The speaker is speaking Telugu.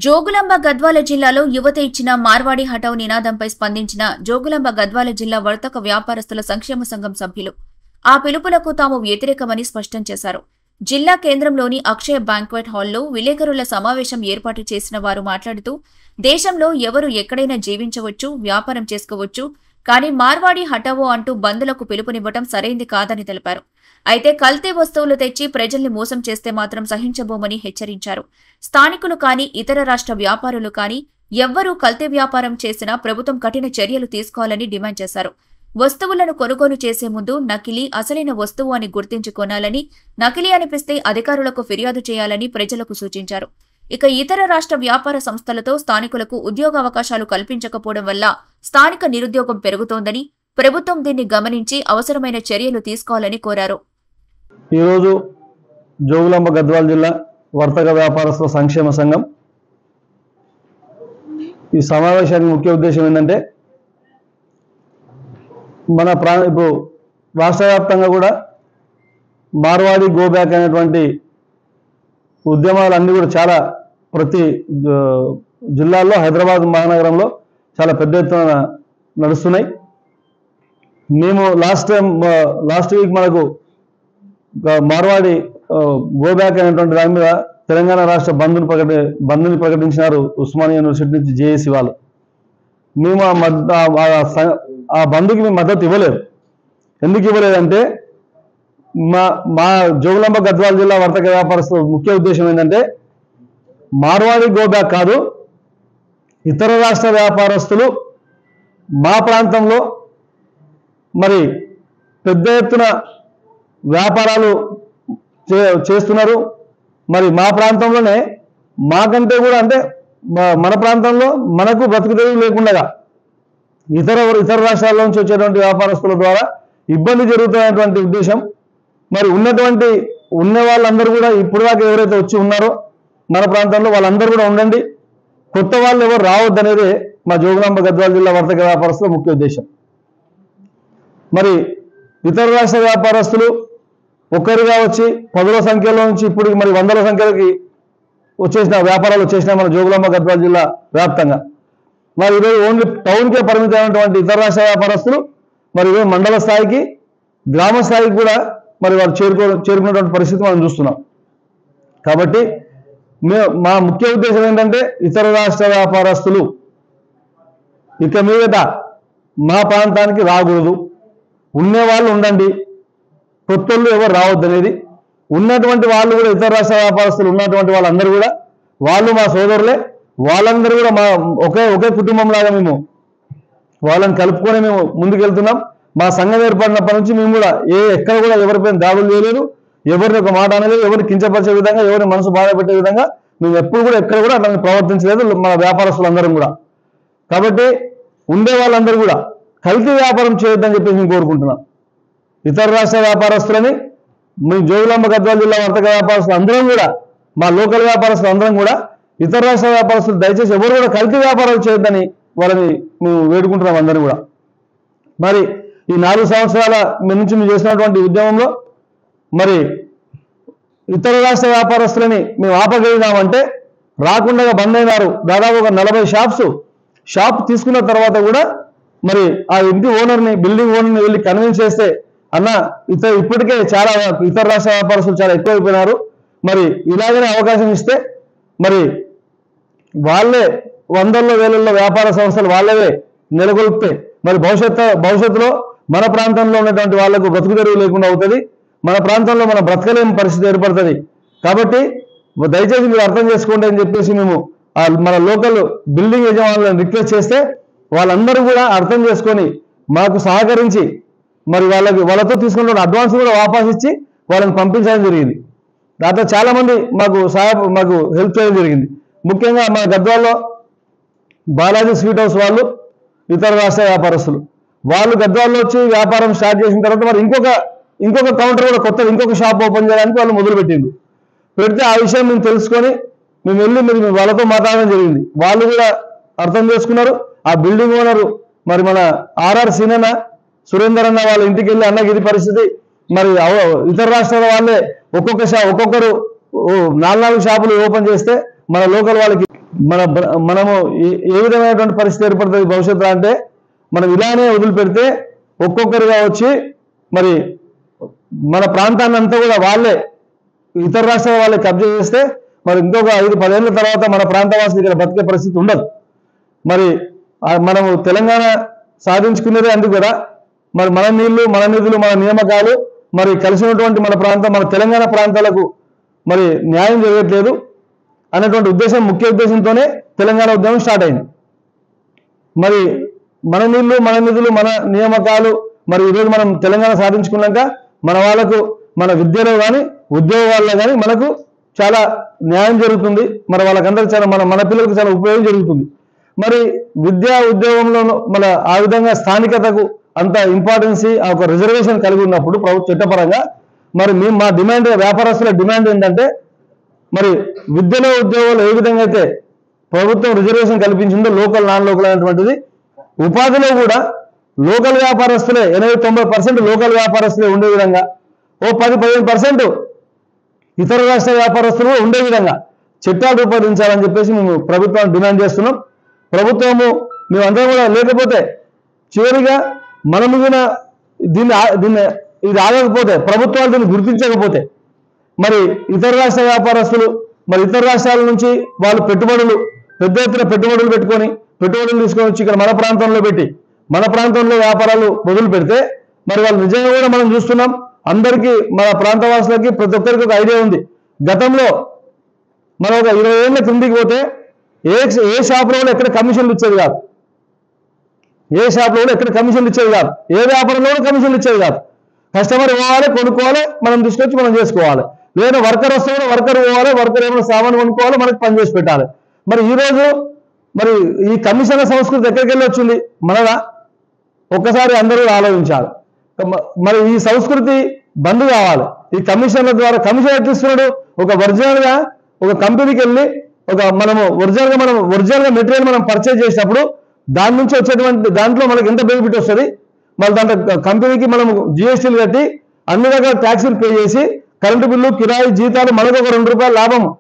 జోగులాంబ గద్వాల జిల్లాలో యువత ఇచ్చిన మార్వాడి హఠావ్ నినాదంపై స్పందించిన జోగులాంబ గద్వాల జిల్లా వర్తక వ్యాపారస్తుల సంక్షేమ సంఘం సభ్యులు ఆ పిలుపులకు తాము వ్యతిరేకమని స్పష్టం చేశారు. జిల్లా కేంద్రంలోని అక్షయ బ్యాంక్వెట్ హాల్లో విలేకరుల సమావేశం ఏర్పాటు చేసిన వారు మాట్లాడుతూ, దేశంలో ఎవరు ఎక్కడైనా జీవించవచ్చు, వ్యాపారం చేసుకోవచ్చు, కానీ మార్వాడి హఠావో అంటూ బంద్లకు పిలుపునివ్వటం సరైంది కాదని తెలిపారు. అయితే కల్తీ వస్తువులు తెచ్చి ప్రజల్ని మోసం చేస్తే మాత్రం సహించబోమని హెచ్చరించారు. స్థానికులు కానీ ఇతర రాష్ట్ర వ్యాపారులు కానీ ఎవ్వరూ కల్తీ వ్యాపారం చేసినా ప్రభుత్వం కఠిన చర్యలు తీసుకోవాలని డిమాండ్ చేశారు. వస్తువులను కొనుగోలు చేసే ముందు నకిలీ, అసలైన వస్తువు అని గుర్తించి కొనాలని, నకిలీ అనిపిస్తే అధికారులకు ఫిర్యాదు చేయాలని ప్రజలకు సూచించారు. ఇక ఇతర రాష్ట్ర వ్యాపార సంస్థలతో స్థానికులకు ఉద్యోగావకాశాలు కల్పించకపోవడం వల్ల స్థానిక నిరుద్యోగం పెరుగుతోందని, ప్రభుత్వం దీన్ని గమనించి అవసరమైన చర్యలు తీసుకోవాలని కోరారు. ఈరోజు జోగులాంబ గద్వాల జిల్లా వర్తక వ్యాపారస్తుల సంక్షేమ సంఘం ఈ సమావేశానికి ముఖ్య ఉద్దేశం ఏంటంటే, ఇప్పుడు రాష్ట్ర వ్యాప్తంగా కూడా మార్వాడి గో బ్యాక్ అనేటువంటి ఉద్యమాలన్నీ కూడా చాలా ప్రతి జిల్లాల్లో, హైదరాబాద్ మహానగరంలో చాలా పెద్ద ఎత్తున నడుస్తున్నాయి. మేము లాస్ట్ వీక్ మనకు మార్వాడి గో బ్యాక్ అనేటువంటి దాని మీద తెలంగాణ రాష్ట్ర బంద్ని ప్రకటించినారు ఉస్మానియా యూనివర్సిటీ నుంచి జేఏసీ వాళ్ళు. మేము ఆ బంద్కి మేము మద్దతు ఇవ్వలేదు. ఎందుకు ఇవ్వలేదంటే, మా జోగులాంబ గద్వాల జిల్లా వర్తక వ్యాపారస్తుల ముఖ్య ఉద్దేశం ఏంటంటే, మార్వాడి గో బ్యాక్ కాదు, ఇతర రాష్ట్ర వ్యాపారస్తులు మా ప్రాంతంలో మరి పెద్ద ఎత్తున వ్యాపారాలు చేస్తున్నారు. మరి మా ప్రాంతంలోనే మాకంటే కూడా, అంటే మన ప్రాంతంలో మనకు బ్రతుకు తెరువు లేకుండా ఇతర రాష్ట్రాల నుంచి వచ్చేటువంటి వ్యాపారస్తుల ద్వారా ఇబ్బంది జరుగుతున్నటువంటి ఉద్దేశం. మరి ఉన్న వాళ్ళందరూ కూడా ఇప్పుడు దాకా ఎవరైతే వచ్చి ఉన్నారో మన ప్రాంతంలో వాళ్ళందరూ కూడా ఉండండి, కొత్త వాళ్ళు ఎవరు రావద్దనేదే మా జోగులాంబ గద్వాల జిల్లా వర్తక వ్యాపారస్తుల ముఖ్య ఉద్దేశం. మరి ఇతర రాష్ట్ర వ్యాపారస్తులు ఒక్కరిగా వచ్చి 10ల సంఖ్యలో నుంచి ఇప్పుడు మరి 100ల సంఖ్యలోకి వ్యాపారాలు వచ్చేసిన మన జోగులాంబ గద్వాల జిల్లా వ్యాప్తంగా. మరి ఈరోజు ఓన్లీ టౌన్కే పరిమితమైనటువంటి ఇతర రాష్ట్ర వ్యాపారస్తులు మరి ఈరోజు మండల స్థాయికి, గ్రామ స్థాయికి కూడా మరి వారు చేరుకున్నటువంటి పరిస్థితి మనం చూస్తున్నాం. కాబట్టి మా ముఖ్య ఉద్దేశం ఏంటంటే, ఇతర రాష్ట్ర వ్యాపారస్తులు ఇక మీదట మా ప్రాంతానికి రాకూడదు, ఉండేవాళ్ళు ఉండండి, కొత్తళ్ళు ఎవరు రావద్దు అనేది. ఉన్నటువంటి వాళ్ళు కూడా ఇతర రాష్ట్ర వ్యాపారస్తులు ఉన్నటువంటి వాళ్ళందరూ కూడా వాళ్ళు మా సోదరులే, వాళ్ళందరూ కూడా మా ఒకే కుటుంబంలాగా మేము వాళ్ళని కలుపుకొని మేము ముందుకెళ్తున్నాం. మా సంఘం ఏర్పడినప్పటి నుంచి మేము కూడా ఎక్కడ కూడా ఎవరిపైన దాడులు చేయలేదు, ఎవరిని ఒక మాట అనలేదు, ఎవరిని కించపరిచే విధంగా, ఎవరిని మనసు బాధ పెట్టే విధంగా మేము ఎప్పుడు కూడా ఎక్కడ కూడా అట్లా ప్రవర్తించలేదు మన వ్యాపారస్తులందరం కూడా. కాబట్టి ఉండే వాళ్ళందరూ కూడా కల్తీ వ్యాపారం చేయొద్దని చెప్పి మేము కోరుకుంటున్నాం. ఇతర రాష్ట్ర వ్యాపారస్తులని మీ జోగులాంబ గద్వాల జిల్లా వర్తక వ్యాపారస్తులు అందరం కూడా, మా లోకల్ వ్యాపారస్తులు అందరం కూడా ఇతర రాష్ట్ర వ్యాపారస్తులు దయచేసి ఎవరు కూడా కల్తీ వ్యాపారాలు చేయొద్దని వాళ్ళని మేము వేడుకుంటున్నాం అందరం కూడా. మరి ఈ 4 సంవత్సరాల నుంచి మేము చేసినటువంటి ఉద్యమంలో మరి ఇతర రాష్ట్ర వ్యాపారస్తులని మేము ఆపగలిగినామంటే రాకుండా బంద్ అయినారు. దాదాపు ఒక 40 షాప్ తీసుకున్న తర్వాత కూడా మరి ఆ ఇంటి ఓనర్ని, బిల్డింగ్ ఓనర్ని వెళ్ళి కన్విన్స్ చేస్తే, అన్న ఇప్పటికే చాలా ఇతర రాష్ట్ర వ్యాపారస్తులు చాలా ఎక్కువైపోయినారు, మరి ఇలాగనే అవకాశం ఇస్తే మరి వాళ్ళే 100ల్లో 1000ల్లో వ్యాపార సంస్థలు వాళ్ళవే నెలకొల్పితే మరి భవిష్యత్తులో మన ప్రాంతంలో ఉన్నటువంటి వాళ్లకు బ్రతుకు తెరువు లేకుండా అవుతుంది, మన ప్రాంతంలో మన బ్రతకలేని పరిస్థితి ఏర్పడుతుంది. కాబట్టి దయచేసి మీరు అర్థం చేసుకోండి అని చెప్పేసి మేము మన లోకల్ బిల్డింగ్ యజమానులను రిక్వెస్ట్ చేస్తే వాళ్ళందరూ కూడా అర్థం చేసుకొని మాకు సహకరించి మరి వాళ్ళతో తీసుకున్న అడ్వాన్స్ కూడా వాపస్ ఇచ్చి వాళ్ళని పంపించడం జరిగింది. దాంట్లో చాలా మంది మాకు హెల్ప్ చేయడం జరిగింది. ముఖ్యంగా మన గద్వాల్లో బాలాజీ స్వీట్ హౌస్ వాళ్ళు, ఇతర రాష్ట్ర వ్యాపారస్తులు వాళ్ళు గద్వాల్లో వచ్చి వ్యాపారం స్టార్ట్ చేసిన తర్వాత మరి ఇంకొక కౌంటర్ కూడా కొత్తగా ఇంకొక షాప్ ఓపెన్ చేయడానికి వాళ్ళు మొదలుపెట్టింది. పెడితే ఆ విషయం మేము తెలుసుకొని మేము వెళ్ళి వాళ్ళతో మాట్లాడడం జరిగింది. వాళ్ళు కూడా అర్థం చేసుకున్నారు. ఆ బిల్డింగ్ ఓనరు మరి మన ఆర్ఆర్ సీనన్న, సురేందర్ అన్న వాళ్ళ ఇంటికి వెళ్ళి, అన్నకి ఇది పరిస్థితి, మరి ఇతర రాష్ట్రాల వాళ్ళే ఒక్కొక్కరు 4 షాపులు ఓపెన్ చేస్తే మన లోకల్ వాళ్ళకి మనము ఏ విధమైనటువంటి పరిస్థితి ఏర్పడుతుంది భవిష్యత్తులో అంటే మనం ఇలానే వదిలిపెడితే ఒక్కొక్కరుగా వచ్చి మరి మన ప్రాంతాన్ని అంతా కూడా వాళ్ళే ఇతర రాష్ట్రాల వాళ్ళే కబ్జా చేస్తే మరి ఇంకొక 5-10 ఏళ్ళ తర్వాత మన ప్రాంతవాసులు ఇక్కడ బతికే పరిస్థితి ఉండదు. మరి మనము తెలంగాణ సాధించుకునేదే అందుకు కదా, మరి మన నీళ్లు మన నిధులు మన నియామకాలు మరి కలిసినటువంటి మన ప్రాంతం మన తెలంగాణ ప్రాంతాలకు మరి న్యాయం జరగట్లేదు అనేటువంటి ఉద్దేశం ముఖ్య ఉద్దేశంతోనే తెలంగాణ ఉద్యమం స్టార్ట్ అయింది. మరి మన నీళ్లు మన నిధులు మన నియామకాలు మరి ఈరోజు మనం తెలంగాణ సాధించుకున్నాక మన వాళ్ళకు మన విద్యలో కానీ ఉద్యోగాల్లో కానీ మనకు చాలా న్యాయం జరుగుతుంది. మరి వాళ్ళకందరికీ చాలా మన పిల్లలకు చాలా ఉపయోగం జరుగుతుంది. మరి విద్యా ఉద్యోగంలో మన ఆ విధంగా స్థానికతకు అంత ఇంపార్టెన్సీ ఒక రిజర్వేషన్ కలిగి ఉన్నప్పుడు ప్రభుత్వ చట్టపరంగా మరి మేము మా డిమాండ్ వ్యాపారస్తుల డిమాండ్ ఏంటంటే మరి విద్యలో ఉద్యోగాలు ఏ విధంగా అయితే ప్రభుత్వం రిజర్వేషన్ కల్పించిందో లోకల్ నాన్ లోకల్ అనేటువంటిది ఉపాధిలో కూడా లోకల్ వ్యాపారస్తులే 80-90% లోకల్ వ్యాపారస్తులే ఉండే విధంగా 10-15% ఇతర రాష్ట్ర వ్యాపారస్తులు ఉండే విధంగా చట్టాలు రూపొందించాలని చెప్పేసి మేము ప్రభుత్వాన్ని డిమాండ్ చేస్తున్నాం. ప్రభుత్వము మేమందరం కూడా లేకపోతే చివరిగా మనము కూడా దీన్ని ఇది ఆగకపోతే ప్రభుత్వాలు దీన్ని గుర్తించకపోతే మరి ఇతర రాష్ట్ర వ్యాపారస్తులు మరి ఇతర రాష్ట్రాల నుంచి వాళ్ళు పెద్ద ఎత్తున పెట్టుబడులు పెట్టుకొని పెట్టుబడులు తీసుకొని వచ్చి ఇక్కడ మన ప్రాంతంలో పెట్టి మన ప్రాంతంలో వ్యాపారాలు మొదలు పెడితే మరి వాళ్ళు నిజంగా కూడా మనం చూస్తున్నాం. అందరికీ మన ప్రాంతవాసులకి ప్రతి ఒక్కరికి ఒక ఐడియా ఉంది. గతంలో మనం ఒక 20 ఏళ్ళ క్రిందికి పోతే ఏ షాప్లో కూడా ఎక్కడ కమిషన్లు ఇచ్చేది కాదు. ఏ షాప్లో కూడా ఎక్కడ కమిషన్లు ఇచ్చేది కాదు. ఏ వ్యాపారంలో కూడా కమిషన్లు ఇచ్చేది కాదు. కస్టమర్ పోవాలి, కొనుక్కోవాలి, మనం తీసుకొచ్చి మనం చేసుకోవాలి. లేదా వర్కర్ వస్తే కూడా వర్కర్ పోవాలి, వర్కర్ ఏమైనా సామాన్ కొనుక్కోవాలి, మనకి పని చేసి పెట్టాలి. మరి ఈరోజు మరి ఈ కమిషన్ల సంస్కృతి ఎక్కడికి వెళ్ళి వచ్చింది? మనదా? ఒక్కసారి అందరూ ఆలోచించాలి. మరి ఈ సంస్కృతి బంద్ కావాలి. ఈ కమిషన్ల ద్వారా కమిషన్ ఎట్లా ఇస్తున్నాడు? ఒక ఒరిజినల్గా ఒక కంపెనీకి వెళ్ళి మనము ఒరిజినల్గా మెటీరియల్ మనం పర్చేజ్ చేసినప్పుడు దాని నుంచి వచ్చేటువంటి దాంట్లో మనకి ఎంత బెనిఫిట్ వస్తుంది, మళ్ళీ దాంట్లో కంపెనీకి మనం జిఎస్టీలు కట్టి అన్ని రకాల ట్యాక్సులు పే చేసి కరెంటు బిల్లు కిరాయి జీతాలు మనకు ఒక ₹2 లాభం